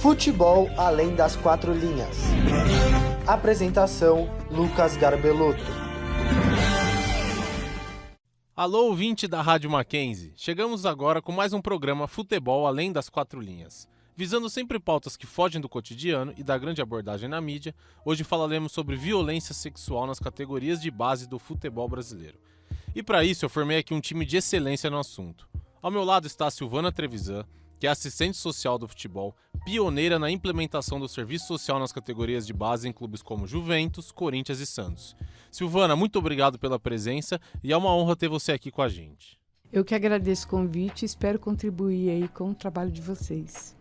Futebol além das quatro linhas. Apresentação: Lucas Garbelotto. Alô, ouvinte da Rádio Mackenzie. Chegamos agora com mais um programa Futebol além das quatro linhas. Visando sempre pautas que fogem do cotidiano e da grande abordagem na mídia, hoje falaremos sobre violência sexual nas categorias de base do futebol brasileiro. E para isso eu formei aqui um time de excelência no assunto. Ao meu lado está a Silvana Trevisan, que é assistente social do futebol, pioneira na implementação do serviço social nas categorias de base em clubes como Juventus, Corinthians e Santos. Silvana, muito obrigado pela presença e é uma honra ter você aqui com a gente. Eu que agradeço o convite e espero contribuir aí com o trabalho de vocês.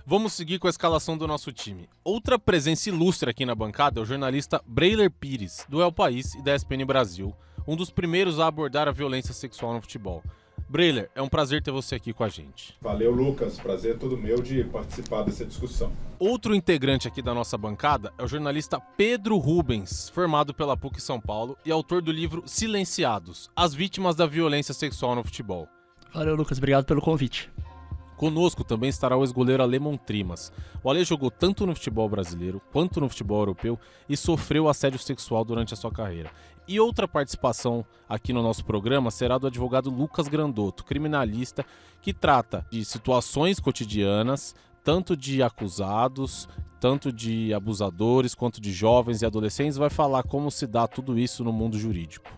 Vamos seguir com a escalação do nosso time. Outra presença ilustre aqui na bancada é o jornalista Breiler Pires, do El País e da ESPN Brasil, um dos primeiros a abordar a violência sexual no futebol. Breiler, é um prazer ter você aqui com a gente. Valeu, Lucas. Prazer é todo meu de participar dessa discussão. Outro integrante aqui da nossa bancada é o jornalista Pedro Rubens, formado pela PUC São Paulo e autor do livro Silenciados, As Vítimas da Violência Sexual no Futebol. Valeu, Lucas. Obrigado pelo convite. Conosco também estará o ex-goleiro Alemão Trimas. O Ale jogou tanto no futebol brasileiro quanto no futebol europeu e sofreu assédio sexual durante a sua carreira. E outra participação aqui no nosso programa será do advogado Lucas Grandotto, criminalista que trata de situações cotidianas, tanto de acusados, tanto de abusadores, quanto de jovens e adolescentes, vai falar como se dá tudo isso no mundo jurídico.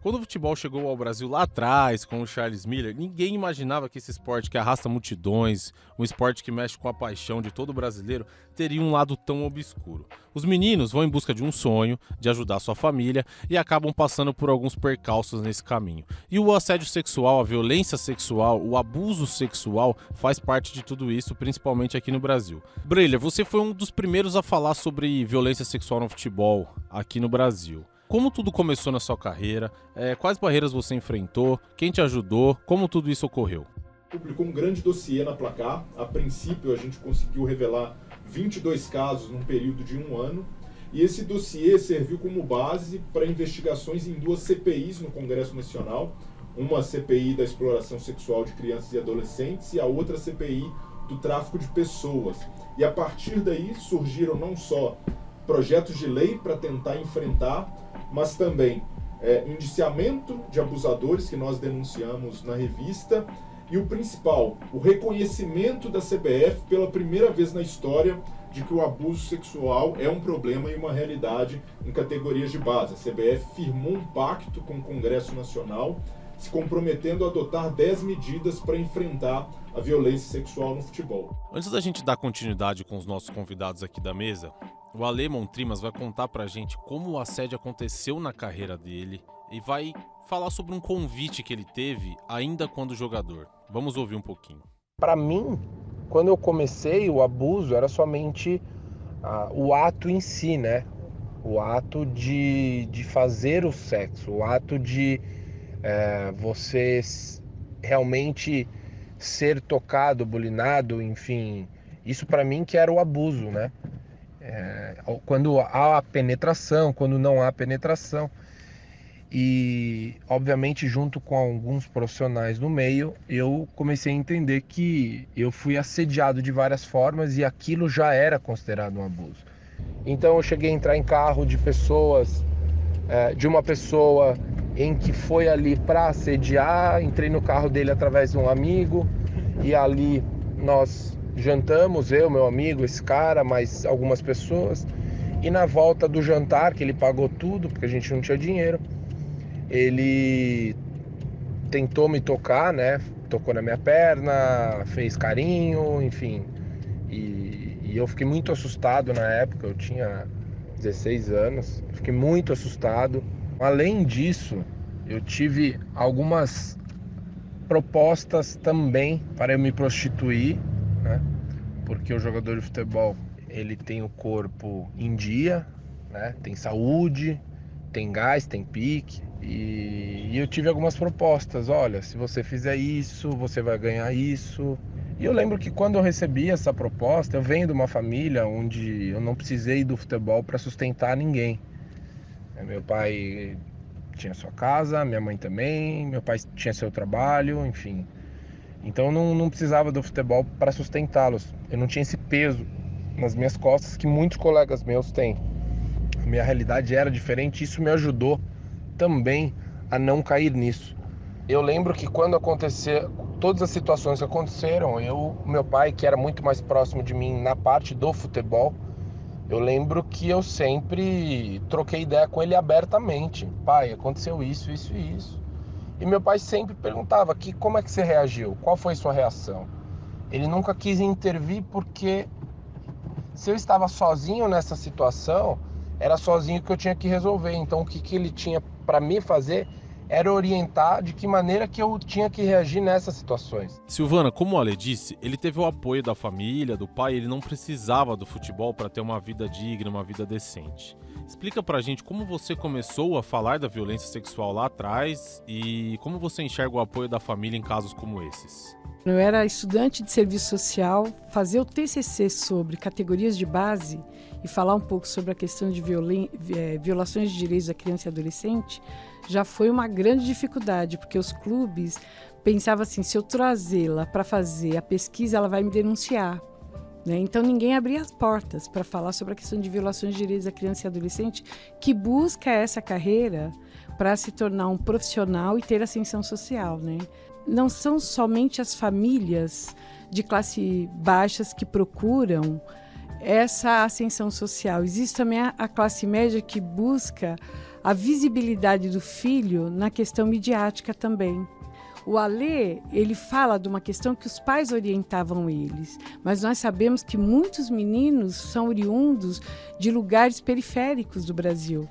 Quando o futebol chegou ao Brasil lá atrás, com o Charles Miller, ninguém imaginava que esse esporte que arrasta multidões, um esporte que mexe com a paixão de todo brasileiro, teria um lado tão obscuro. Os meninos vão em busca de um sonho, de ajudar sua família, e acabam passando por alguns percalços nesse caminho. E o assédio sexual, a violência sexual, o abuso sexual faz parte de tudo isso, principalmente aqui no Brasil. Breiler, você foi um dos primeiros a falar sobre violência sexual no futebol aqui no Brasil. Como tudo começou na sua carreira? Quais barreiras você enfrentou? Quem te ajudou? Como tudo isso ocorreu? Publicou um grande dossiê na Placar. A princípio, a gente conseguiu revelar 22 casos num período de 1 ano. E esse dossiê serviu como base para investigações em 2 CPIs no Congresso Nacional. Uma CPI da exploração sexual de crianças e adolescentes e a outra CPI do tráfico de pessoas. E a partir daí surgiram não só projetos de lei para tentar enfrentar, mas também indiciamento de abusadores que nós denunciamos na revista e o principal, o reconhecimento da CBF pela primeira vez na história de que o abuso sexual é um problema e uma realidade em categorias de base. A CBF firmou um pacto com o Congresso Nacional, se comprometendo a adotar 10 medidas para enfrentar a violência sexual no futebol. Antes da gente dar continuidade com os nossos convidados aqui da mesa, o Alemão Trimas vai contar pra gente como o assédio aconteceu na carreira dele e vai falar sobre um convite que ele teve ainda quando jogador. Vamos ouvir um pouquinho. Para mim, quando eu comecei, o abuso era somente o ato em si, né? O ato de fazer o sexo, o ato de você realmente ser tocado, bulinado, enfim. Isso para mim que era o abuso, né? Quando há a penetração, quando não há penetração. E, obviamente, junto com alguns profissionais no meio, eu comecei a entender que eu fui assediado de várias formas e aquilo já era considerado um abuso. Então eu cheguei a entrar em carro de pessoas, de uma pessoa em que foi ali para assediar, entrei no carro dele através de um amigo e ali nós jantamos, eu, meu amigo, esse cara, mais algumas pessoas, e na volta do jantar, que ele pagou tudo, porque a gente não tinha dinheiro, ele tentou me tocar, né? Tocou na minha perna, fez carinho, enfim. E eu fiquei muito assustado na época, eu tinha 16 anos, fiquei muito assustado. Além disso, eu tive algumas propostas também para eu me prostituir, né? Porque o jogador de futebol, ele tem o corpo em dia, né? Tem saúde, tem gás, tem pique. E eu tive algumas propostas, olha, se você fizer isso, você vai ganhar isso. E eu lembro que quando eu recebi essa proposta, eu venho de uma família onde eu não precisei do futebol para sustentar ninguém. Meu pai tinha sua casa, minha mãe também, meu pai tinha seu trabalho, enfim. Então eu não precisava do futebol para sustentá-los. Eu não tinha esse peso nas minhas costas que muitos colegas meus têm. A minha realidade era diferente e isso me ajudou também a não cair nisso. Eu lembro que quando aconteceu, todas as situações que aconteceram, meu pai, que era muito mais próximo de mim na parte do futebol, eu lembro que eu sempre troquei ideia com ele abertamente. Pai, aconteceu isso, isso e isso. E meu pai sempre perguntava como é que você reagiu, qual foi sua reação. Ele nunca quis intervir porque se eu estava sozinho nessa situação, era sozinho que eu tinha que resolver. Então o que ele tinha para me fazer era orientar de que maneira que eu tinha que reagir nessas situações. Silvana, como o Ale disse, ele teve o apoio da família, do pai, ele não precisava do futebol para ter uma vida digna, uma vida decente. Explica pra gente como você começou a falar da violência sexual lá atrás e como você enxerga o apoio da família em casos como esses. Eu era estudante de serviço social, fazer o TCC sobre categorias de base e falar um pouco sobre a questão de violações de direitos da criança e adolescente já foi uma grande dificuldade, porque os clubes pensavam assim, se eu trazê-la para fazer a pesquisa, ela vai me denunciar. Então ninguém abria as portas para falar sobre a questão de violações de direitos da criança e adolescente, que busca essa carreira para se tornar um profissional e ter ascensão social. Não são somente as famílias de classe baixas que procuram essa ascensão social. Existe também a classe média que busca a visibilidade do filho na questão midiática também. O Ale, ele fala de uma questão que os pais orientavam eles, mas nós sabemos que muitos meninos são oriundos de lugares periféricos do Brasil,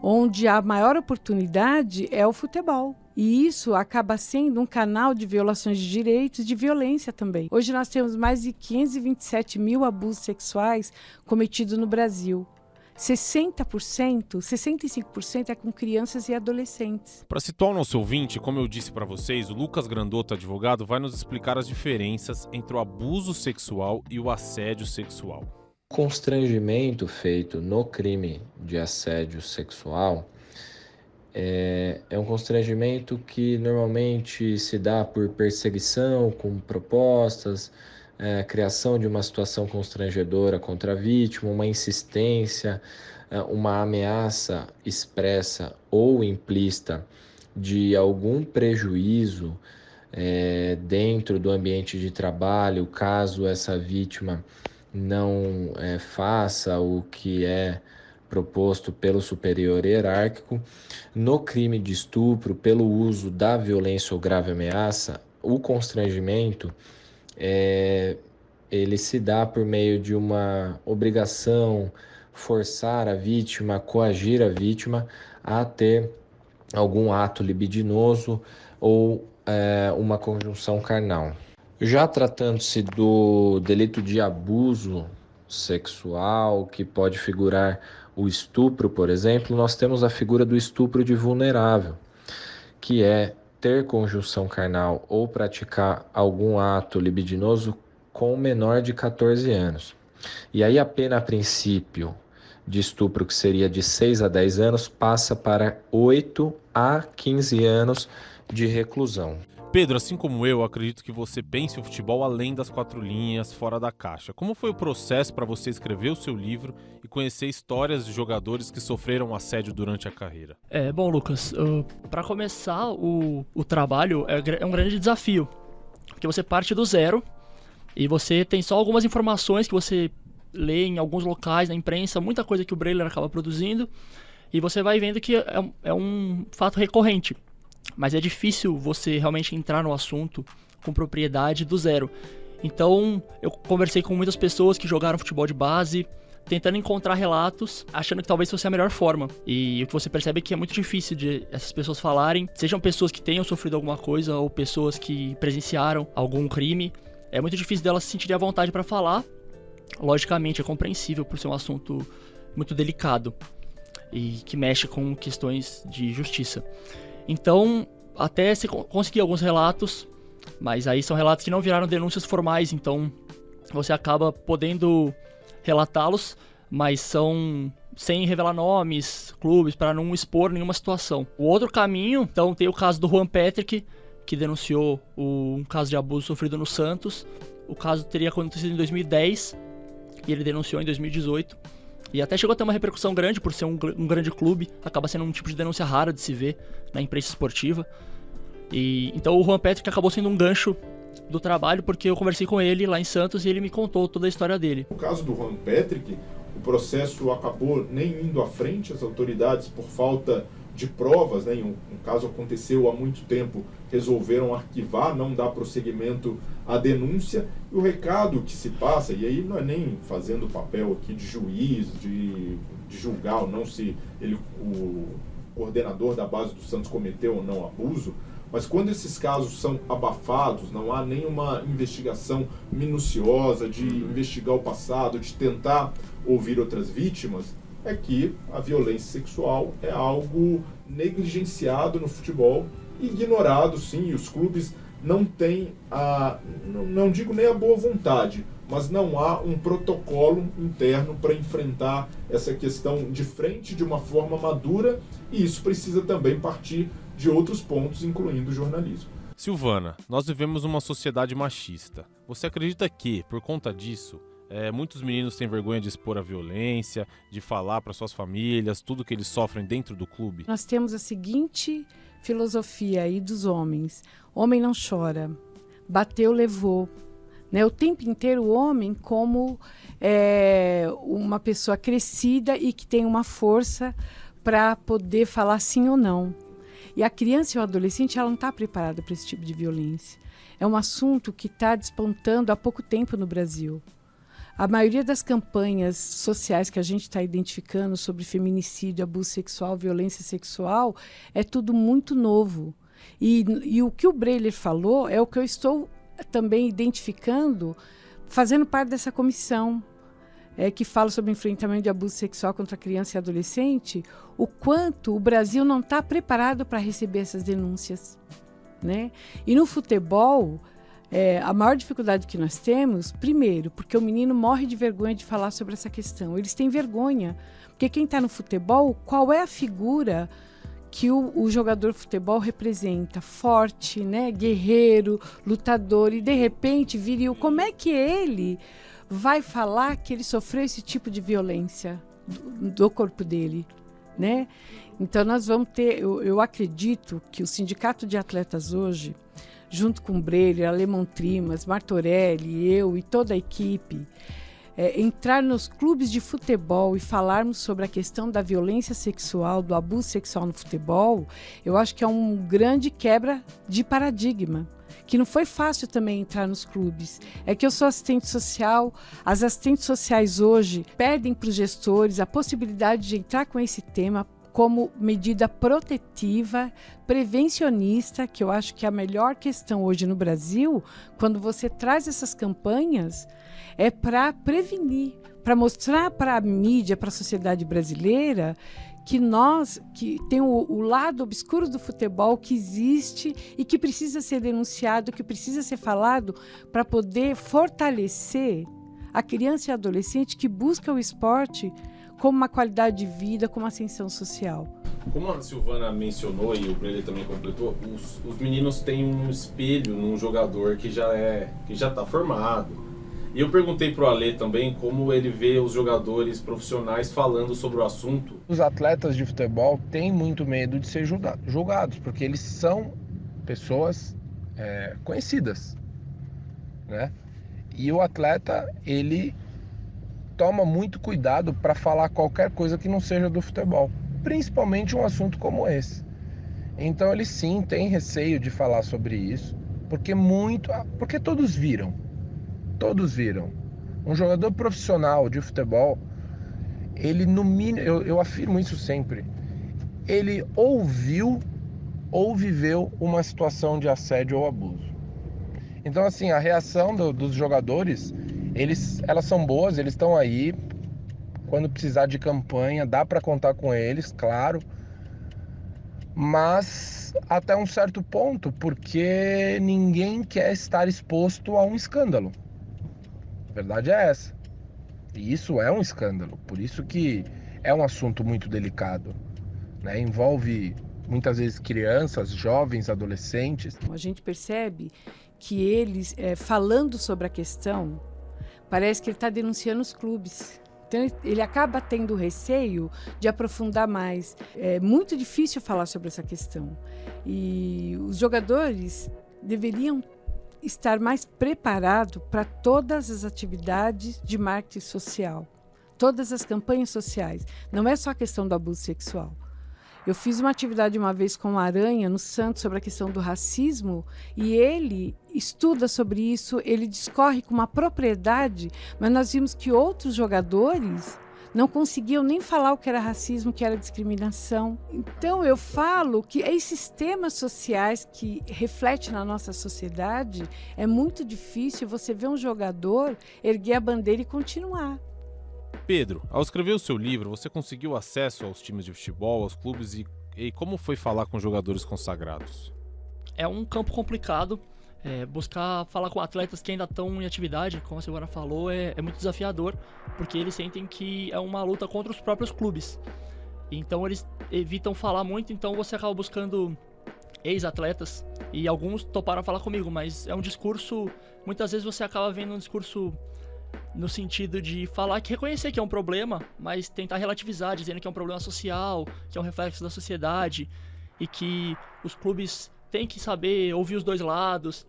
onde a maior oportunidade é o futebol. E isso acaba sendo um canal de violações de direitos e de violência também. Hoje nós temos mais de 527 mil abusos sexuais cometidos no Brasil. 60%, 65% é com crianças e adolescentes. Para situar o nosso ouvinte, como eu disse para vocês, o Lucas Grandotto, advogado, vai nos explicar as diferenças entre o abuso sexual e o assédio sexual. O constrangimento feito no crime de assédio sexual é um constrangimento que normalmente se dá por perseguição com propostas, criação de uma situação constrangedora contra a vítima, uma insistência, uma ameaça expressa ou implícita de algum prejuízo dentro do ambiente de trabalho, caso essa vítima não faça o que é proposto pelo superior hierárquico. No crime de estupro, pelo uso da violência ou grave ameaça, o constrangimento ele se dá por meio de uma obrigação, forçar a vítima, coagir a vítima a ter algum ato libidinoso ou uma conjunção carnal. Já tratando-se do delito de abuso sexual, que pode figurar o estupro, por exemplo, nós temos a figura do estupro de vulnerável, que é ter conjunção carnal ou praticar algum ato libidinoso com menor de 14 anos. E aí a pena a princípio de estupro, que seria de 6 a 10 anos, passa para 8 a 15 anos de reclusão. Pedro, assim como eu, acredito que você pense o futebol além das quatro linhas, fora da caixa. Como foi o processo para você escrever o seu livro e conhecer histórias de jogadores que sofreram assédio durante a carreira? Bom, Lucas, para começar, o trabalho é um grande desafio, porque você parte do zero e você tem só algumas informações que você lê em alguns locais, na imprensa, muita coisa que o Breiler acaba produzindo, e você vai vendo que é um fato recorrente. Mas é difícil você realmente entrar no assunto com propriedade do zero. Então, eu conversei com muitas pessoas que jogaram futebol de base, tentando encontrar relatos, achando que talvez fosse a melhor forma. E o que você percebe é que é muito difícil de essas pessoas falarem, sejam pessoas que tenham sofrido alguma coisa ou pessoas que presenciaram algum crime. É muito difícil delas se sentirem à vontade para falar. Logicamente, é compreensível por ser um assunto muito delicado e que mexe com questões de justiça. Então, até se conseguir alguns relatos, mas aí são relatos que não viraram denúncias formais, então você acaba podendo relatá-los, mas são sem revelar nomes, clubes, para não expor nenhuma situação. O outro caminho, então, tem o caso do Juan Patrick, que denunciou um caso de abuso sofrido no Santos. O caso teria acontecido em 2010 e ele denunciou em 2018. E até chegou a ter uma repercussão grande por ser um grande clube. Acaba sendo um tipo de denúncia rara de se ver na imprensa esportiva. E então o Juan Patrick acabou sendo um gancho do trabalho, porque eu conversei com ele lá em Santos e ele me contou toda a história dele. No caso do Juan Patrick, o processo acabou nem indo à frente, as autoridades, por falta de provas, né, um caso aconteceu há muito tempo, resolveram arquivar, não dar prosseguimento à denúncia. E o recado que se passa, e aí não é nem fazendo o papel aqui de juiz, de julgar ou não se o coordenador da base do Santos cometeu ou não abuso, mas quando esses casos são abafados, não há nenhuma investigação minuciosa de investigar o passado, de tentar ouvir outras vítimas, é que a violência sexual é algo negligenciado no futebol, ignorado, sim, e os clubes não têm não digo nem a boa vontade, mas não há um protocolo interno para enfrentar essa questão de frente de uma forma madura, e isso precisa também partir de outros pontos, incluindo o jornalismo. Silvana, nós vivemos uma sociedade machista. Você acredita que, por conta disso, muitos meninos têm vergonha de expor a violência, de falar para suas famílias, tudo que eles sofrem dentro do clube? Nós temos a seguinte filosofia aí dos homens: homem não chora, bateu, levou. Né? O tempo inteiro o homem como uma pessoa crescida e que tem uma força para poder falar sim ou não. E a criança e o adolescente, ela não está preparada para esse tipo de violência. É um assunto que está despontando há pouco tempo no Brasil. A maioria das campanhas sociais que a gente está identificando sobre feminicídio, abuso sexual, violência sexual, é tudo muito novo. E o que o Breler falou é o que eu estou também identificando, fazendo parte dessa comissão que fala sobre enfrentamento de abuso sexual contra criança e adolescente, o quanto o Brasil não está preparado para receber essas denúncias. Né? E no futebol, a maior dificuldade que nós temos, primeiro, porque o menino morre de vergonha de falar sobre essa questão. Eles têm vergonha, porque quem está no futebol, qual é a figura que o jogador de futebol representa? Forte, né? Guerreiro, lutador, e de repente viril. Como é que ele vai falar que ele sofreu esse tipo de violência do corpo dele? Né? Então nós vamos ter, eu acredito que o Sindicato de Atletas hoje, junto com o Breler, Alemão Trimas, Martorelli, eu e toda a equipe, entrar nos clubes de futebol e falarmos sobre a questão da violência sexual, do abuso sexual no futebol, eu acho que é um grande quebra de paradigma, que não foi fácil também entrar nos clubes. É que eu sou assistente social, as assistentes sociais hoje pedem para os gestores a possibilidade de entrar com esse tema como medida protetiva, prevencionista, que eu acho que é a melhor questão hoje no Brasil, quando você traz essas campanhas, é para prevenir, para mostrar para a mídia, para a sociedade brasileira, que tem o lado obscuro do futebol que existe e que precisa ser denunciado, que precisa ser falado para poder fortalecer a criança e a adolescente que busca o esporte como uma qualidade de vida, como ascensão social. Como a Silvana mencionou e o Breler também completou, os meninos têm um espelho num jogador que já está formado. E eu perguntei pro Alê também como ele vê os jogadores profissionais falando sobre o assunto. Os atletas de futebol têm muito medo de ser julgados, porque eles são pessoas conhecidas, né? E o atleta, ele toma muito cuidado para falar qualquer coisa que não seja do futebol, principalmente um assunto como esse. Então ele sim tem receio de falar sobre isso, porque todos viram. Um jogador profissional de futebol, ele no mínimo, eu afirmo isso sempre, ele ou viu ou viveu uma situação de assédio ou abuso. Então assim, a reação dos jogadores, elas são boas, eles estão aí, quando precisar de campanha, dá para contar com eles, claro, mas até um certo ponto, porque ninguém quer estar exposto a um escândalo. A verdade é essa. E isso é um escândalo, por isso que é um assunto muito delicado, né? Envolve muitas vezes crianças, jovens, adolescentes. A gente percebe que eles, falando sobre a questão, parece que ele está denunciando os clubes. Então, ele acaba tendo receio de aprofundar mais. É muito difícil falar sobre essa questão. E os jogadores deveriam estar mais preparados para todas as atividades de marketing social, todas as campanhas sociais. Não é só a questão do abuso sexual. Eu fiz uma atividade uma vez com o Aranha, no Santos, sobre a questão do racismo, e ele estuda sobre isso, ele discorre com uma propriedade, mas nós vimos que outros jogadores não conseguiam nem falar o que era racismo, o que era discriminação. Então eu falo que esses temas sociais que refletem na nossa sociedade, é muito difícil você ver um jogador erguer a bandeira e continuar. Pedro, ao escrever o seu livro, você conseguiu acesso aos times de futebol, aos clubes e como foi falar com jogadores consagrados? É um campo complicado. Buscar falar com atletas que ainda estão em atividade, como a Silvana falou, é muito desafiador, porque eles sentem que é uma luta contra os próprios clubes. Então eles evitam falar muito, então você acaba buscando ex-atletas, e alguns toparam falar comigo, mas é um discurso, muitas vezes você acaba vendo um discurso no sentido de falar que reconhecer que é um problema, mas tentar relativizar, dizendo que é um problema social, que é um reflexo da sociedade, e que os clubes têm que saber ouvir os dois lados,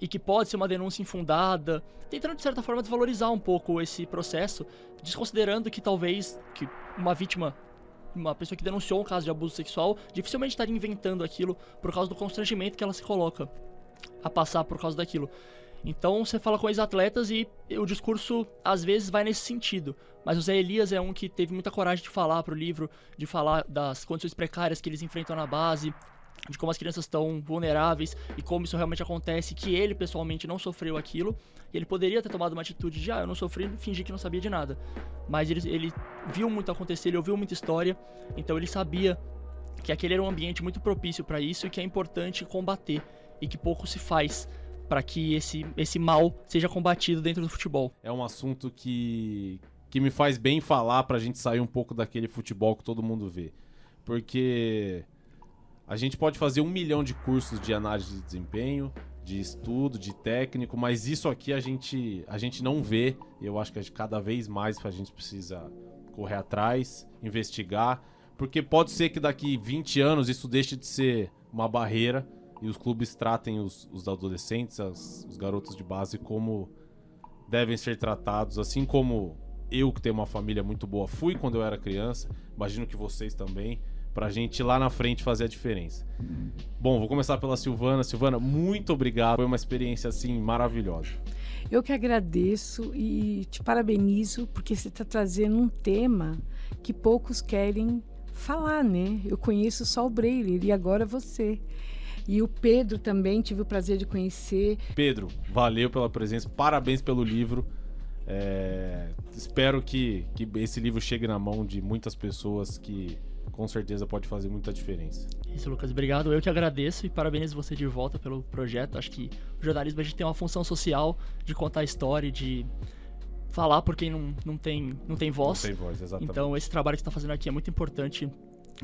e que pode ser uma denúncia infundada, tentando de certa forma desvalorizar um pouco esse processo, desconsiderando que talvez que uma vítima, uma pessoa que denunciou um caso de abuso sexual, dificilmente estaria inventando aquilo por causa do constrangimento que ela se coloca a passar por causa daquilo. Então você fala com ex-atletas e o discurso às vezes vai nesse sentido. Mas o Zé Elias é um que teve muita coragem de falar pro livro, de falar das condições precárias que eles enfrentam na base, de como as crianças estão vulneráveis e como isso realmente acontece, que ele pessoalmente não sofreu aquilo. E ele poderia ter tomado uma atitude de, eu não sofri, fingir que não sabia de nada. Mas ele viu muito acontecer, ele ouviu muita história, então ele sabia que aquele era um ambiente muito propício para isso e que é importante combater e que pouco se faz para que esse mal seja combatido dentro do futebol. É um assunto que me faz bem falar pra gente sair um pouco daquele futebol que todo mundo vê. Porque a gente pode fazer 1 milhão de cursos de análise de desempenho, de estudo, de técnico, mas isso aqui a gente não vê. E eu acho que cada vez mais a gente precisa correr atrás, investigar, porque pode ser que daqui 20 anos isso deixe de ser uma barreira e os clubes tratem os adolescentes, os garotos de base como devem ser tratados, assim como eu, que tenho uma família muito boa, fui quando eu era criança, imagino que vocês também, pra gente lá na frente fazer a diferença. Bom, vou começar pela Silvana. Silvana, muito obrigado, foi uma experiência assim maravilhosa. Eu que agradeço e te parabenizo, porque você está trazendo um tema que poucos querem falar, né? Eu conheço só o Breiler e agora você. E o Pedro também, tive o prazer de conhecer. Pedro, valeu pela presença, parabéns pelo livro. Espero que esse livro chegue na mão de muitas pessoas que com certeza pode fazer muita diferença. Isso, Lucas, obrigado. Eu que agradeço e parabenizo você de volta pelo projeto. Acho que o jornalismo a gente tem uma função social de contar a história, de falar por quem não tem voz. Não tem voz, exatamente. Então esse trabalho que você está fazendo aqui é muito importante,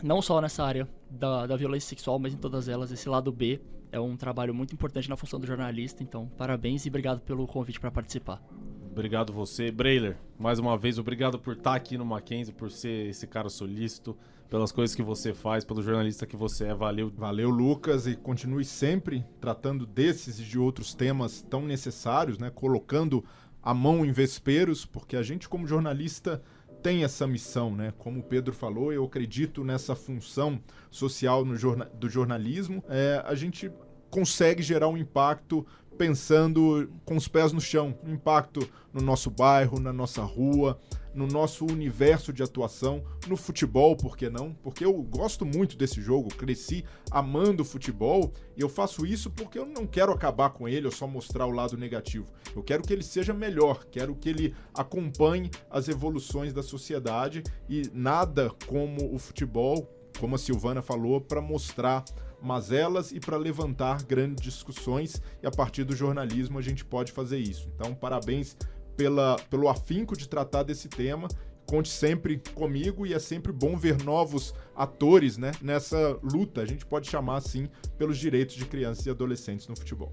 não só nessa área da violência sexual, mas em todas elas. Esse lado B é um trabalho muito importante na função do jornalista. Então, parabéns e obrigado pelo convite para participar. Obrigado você. Breiler, mais uma vez, obrigado por estar aqui no Mackenzie, por ser esse cara solícito, pelas coisas que você faz, pelo jornalista que você é. Valeu. Valeu, Lucas, e continue sempre tratando desses e de outros temas tão necessários, né? Colocando a mão em vesperos, porque a gente, como jornalista, tem essa missão, né? Como o Pedro falou, eu acredito nessa função social do jornalismo. A gente consegue gerar um impacto pensando com os pés no chão, um impacto no nosso bairro, na nossa rua, no nosso universo de atuação, no futebol, por que não? Porque eu gosto muito desse jogo, cresci amando futebol e eu faço isso porque eu não quero acabar com ele ou só mostrar o lado negativo. Eu quero que ele seja melhor, quero que ele acompanhe as evoluções da sociedade e nada como o futebol, como a Silvana falou, para mostrar mazelas e para levantar grandes discussões, e a partir do jornalismo a gente pode fazer isso. Então, parabéns pelo afinco de tratar desse tema. conte sempre comigo e é sempre bom ver novos atores, né, nessa luta, a gente pode chamar assim, pelos direitos de crianças e adolescentes no futebol.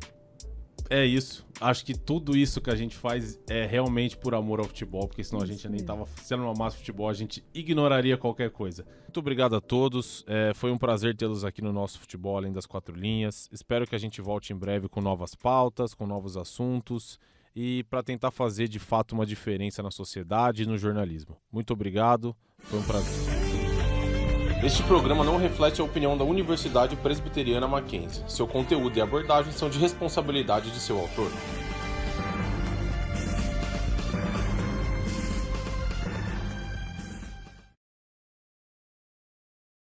É isso. Acho que tudo isso que a gente faz é realmente por amor ao futebol, porque senão a gente nem tava sendo uma massa de futebol, a gente ignoraria qualquer coisa. Muito obrigado a todos. Foi um prazer tê-los aqui no nosso Futebol Além das Quatro Linhas. Espero que a gente volte em breve com novas pautas, com novos assuntos e para tentar fazer de fato uma diferença na sociedade e no jornalismo. Muito obrigado. Foi um prazer. Este programa não reflete a opinião da Universidade Presbiteriana Mackenzie. Seu conteúdo e abordagem são de responsabilidade de seu autor.